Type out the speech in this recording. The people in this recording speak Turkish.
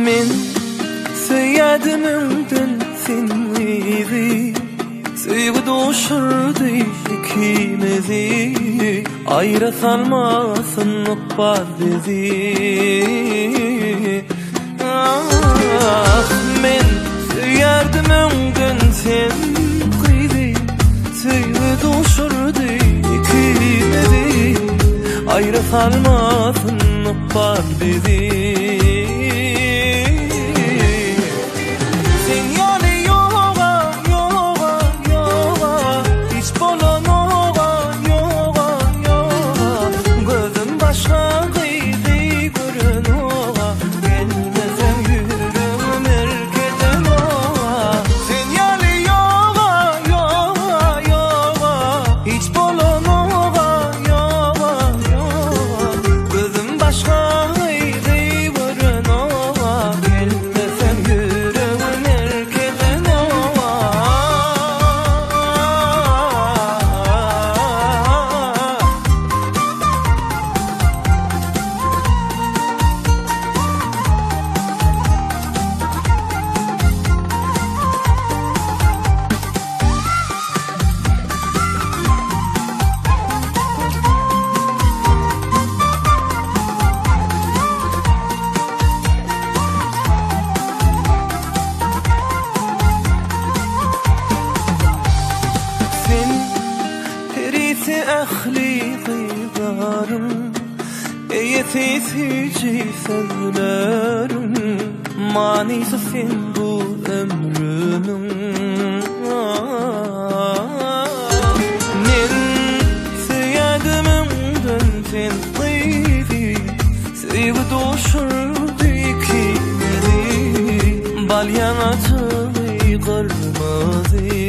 Men söyledim seni, sevgi doşurdu ikimizi, ayrı salmasın var bizi. Men söyledim seni, sevgi doşurdu ikimizi, ayrı salmasın var bizi. Ahli kıydarım, yetisici sözlerim, manisi sen bu ömrümün. Men sevdimden sen kıydı, sevgi doşurdu ikimizi, balyan açıldı kırmızı.